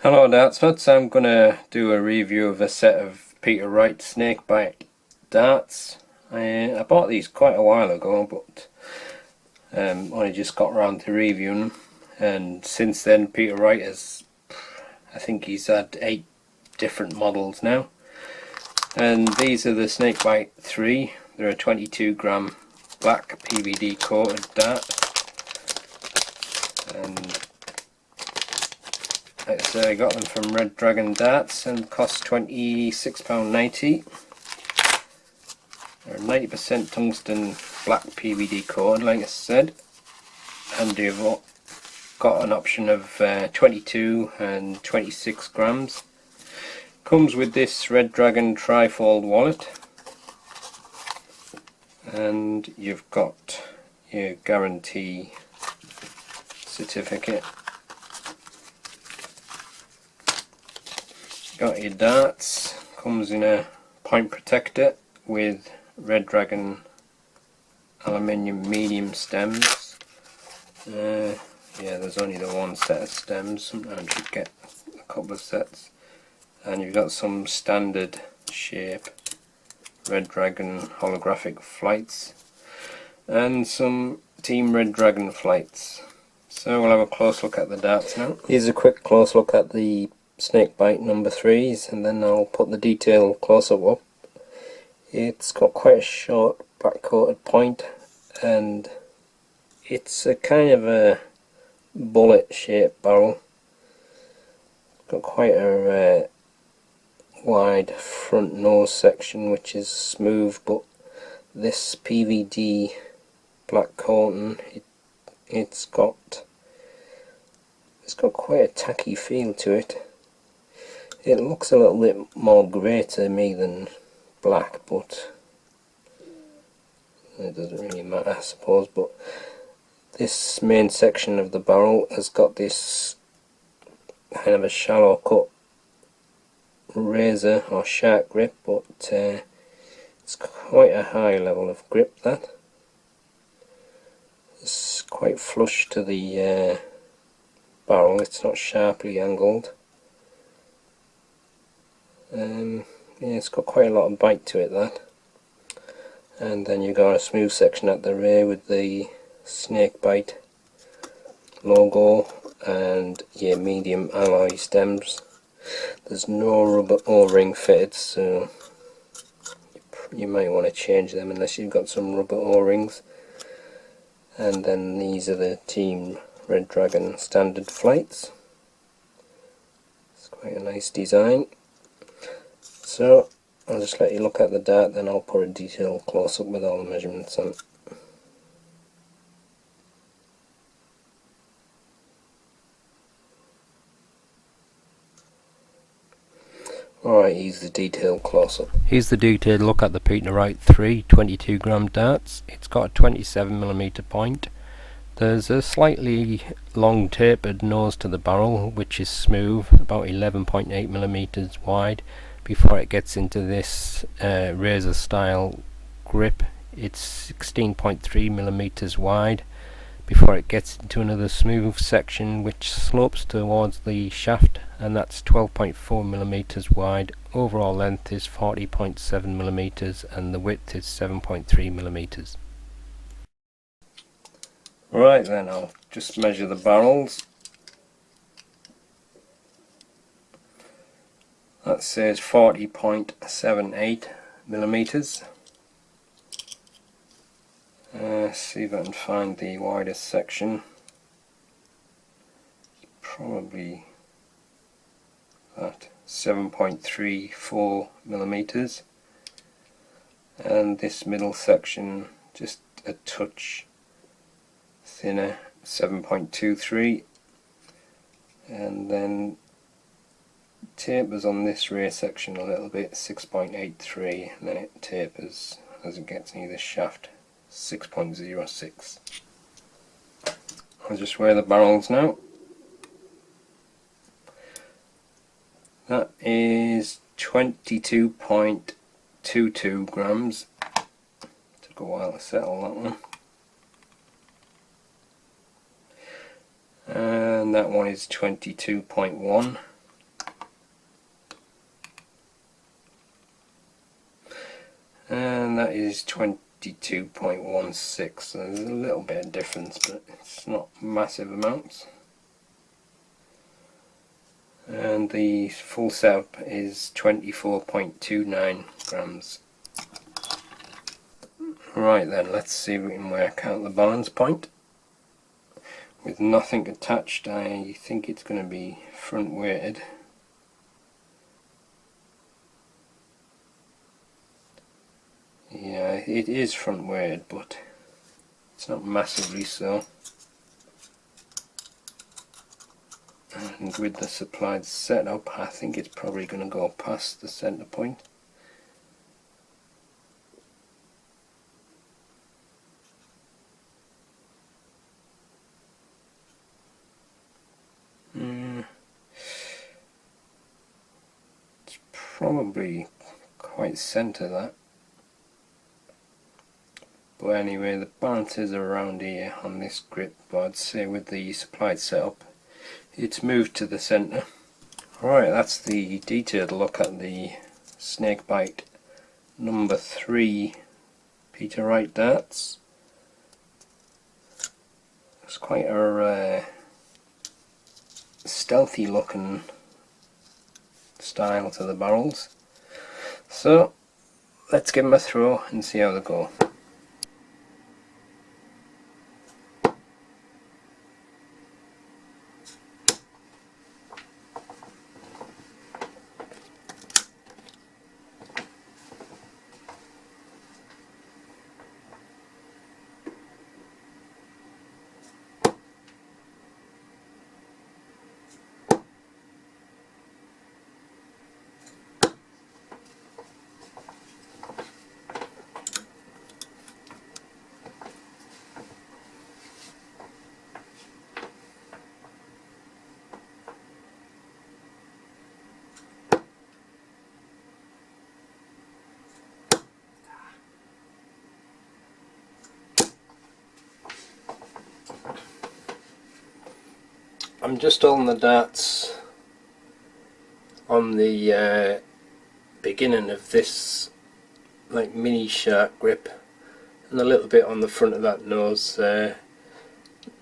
Hello dartsmiths, I'm going to do a review of a set of Peter Wright Snakebite darts. I bought these quite a while ago, but only just got around to reviewing them, and since then Peter Wright has, I think he's had 8 different models now, and these are the Snakebite 3. They're a 22 gram black PVD coated dart, and I got them from Red Dragon Darts and cost £26.90. They're 90% tungsten black PVD coated, like I said, and you've got an option of 22 and 26 grams. Comes with this Red Dragon trifold wallet, and you've got your guarantee certificate. Got your darts, comes in a point protector with Red Dragon aluminium medium stems. Yeah, there's only the one set of stems, sometimes you get a couple of sets. And you've got some standard shape Red Dragon holographic flights and some Team Red Dragon flights. So we'll have a close look at the darts now. Here's a quick close look at the Snakebite number 3s, and then I'll put the detail close-up up. It's got quite a short back coated point, and it's a kind of a bullet shaped barrel. It's got quite a wide front nose section which is smooth, but this PVD black coating, it's got quite a tacky feel to it. It looks a little bit more grey to me than black, but it doesn't really matter, I suppose. But this main section of the barrel has got this kind of a shallow cut razor or shark grip, but it's quite a high level of grip. That it's quite flush to the barrel, it's not sharply angled. Yeah, it's got quite a lot of bite to it, that. And then you've got a smooth section at the rear with the Snakebite logo and your medium alloy stems. There's no rubber O-ring fitted, so you might want to change them unless you've got some rubber O-rings. And then these are the Team Red Dragon standard flights. It's quite a nice design. So I'll just let you look at the dart, then I'll put a detailed close-up with all the measurements on it. Alright, here's the detailed close-up. Here's the detailed look at the Peter Wright 3 22 gram darts. It's got a 27mm point. There's a slightly long tapered nose to the barrel, which is smooth, about 11.8mm wide. Before it gets into this razor style grip, it's 16.3mm wide. Before it gets into another smooth section which slopes towards the shaft, and that's 12.4mm wide. Overall length is 40.7mm and the width is 7.3mm. Right then, I'll just measure the barrels. That says 40.78mm. See if I can find the widest section. Probably that 7.34mm, and this middle section just a touch thinner, 7.23, and then tapers on this rear section a little bit, 6.83, and then it tapers as it gets near the shaft, 6.06. I'll just weigh the barrels now. That is 22.22 grams. Took a while to settle that one. And that one is 22.1. is 22.16, so there's a little bit of difference, but it's not massive amounts. And the full setup is 24.29 grams. Right then, let's see if we can work out the balance point. With nothing attached, I think it's going to be front weighted. Yeah, it is front weighted, but it's not massively so. And with the supplied setup, I think it's probably going to go past the center point. It's probably quite center, that. But anyway, the balance is around here on this grip, but I'd say with the supplied setup it's moved to the center. Alright, that's the detailed look at the Snakebite number 3 Peter Wright darts. It's quite a stealthy looking style to the barrels. So let's give them a throw and see how they go. I'm just holding the darts on the beginning of this like mini shark grip and a little bit on the front of that nose.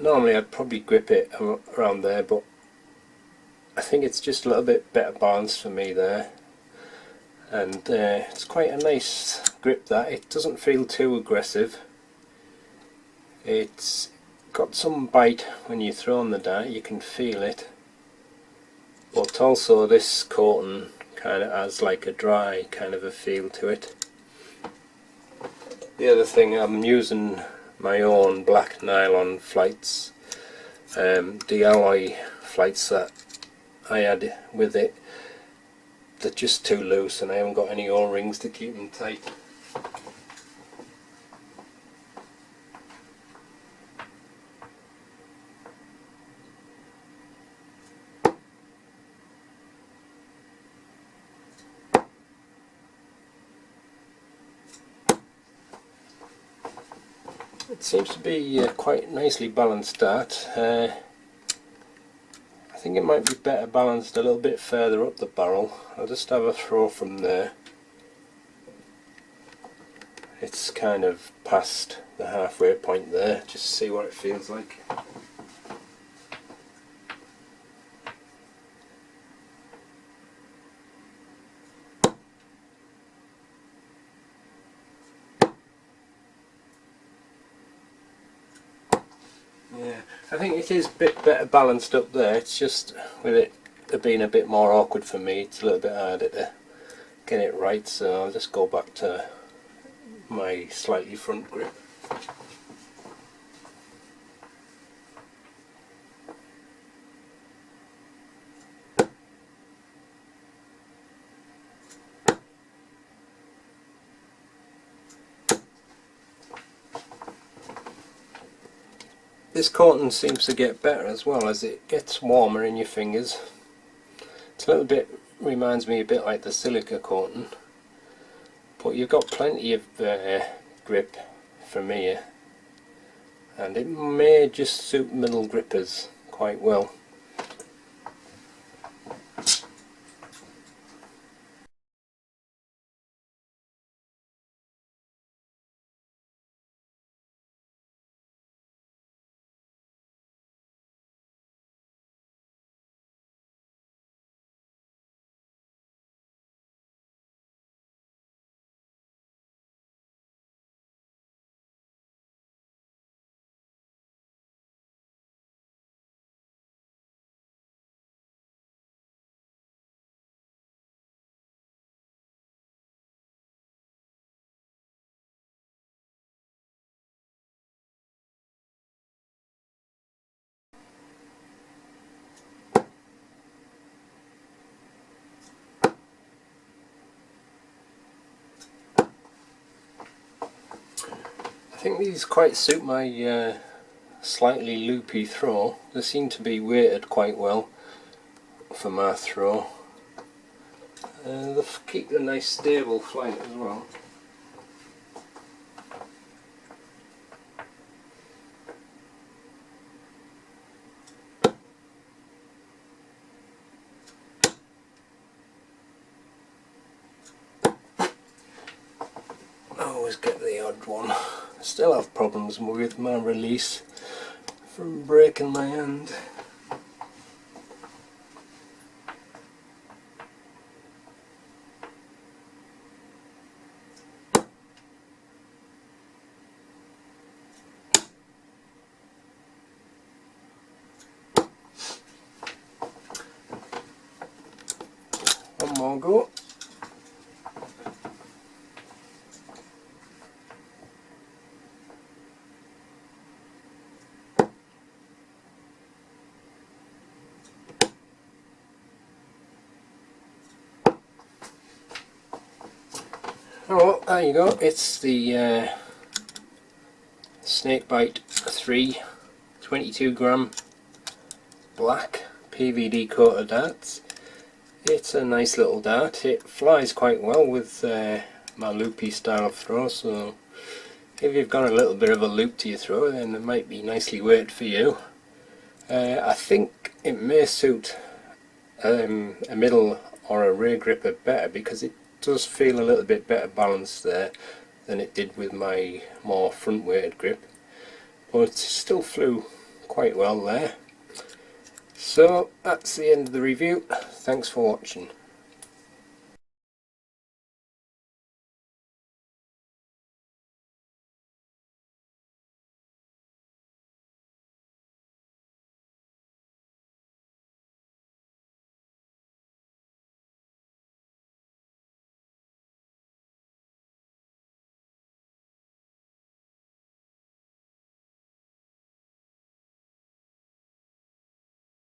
Normally I'd probably grip it around there, but I think it's just a little bit better balanced for me there, and it's quite a nice grip that. It doesn't feel too aggressive. It's got some bite when you throw on the dart, you can feel it, but also this coating kind of has like a dry kind of a feel to it. The other thing, I'm using my own black nylon flights. The alloy flights that I had with it, they're just too loose and I haven't got any O-rings to keep them tight. It seems to be quite nicely balanced dart. I think it might be better balanced a little bit further up the barrel. I'll just have a throw from there. It's kind of past the halfway point there, just see what it feels like. Yeah, I think it is a bit better balanced up there. It's just with it being a bit more awkward for me, it's a little bit harder to get it right, so I'll just go back to my slightly front grip. This coating seems to get better as well as it gets warmer in your fingers. It's a little bit, reminds me a bit like the silica coating, but you've got plenty of grip from here, and it may just suit middle grippers quite well. think these quite suit my slightly loopy throw. They seem to be weighted quite well for my throw. They keep a nice stable flight as well. I always get the odd one. I still have problems with my release from breaking my hand. One more go. Oh, well, there you go. It's the Snakebite 3 22 gram black PVD coated darts. It's a nice little dart. It flies quite well with my loopy style of throw, so if you've got a little bit of a loop to your throw, then it might be nicely weighted for you. I think it may suit a middle or a rear gripper better, because it does feel a little bit better balanced there than it did with my more front weighted grip, but it still flew quite well there. So that's the end of the review. Thanks for watching.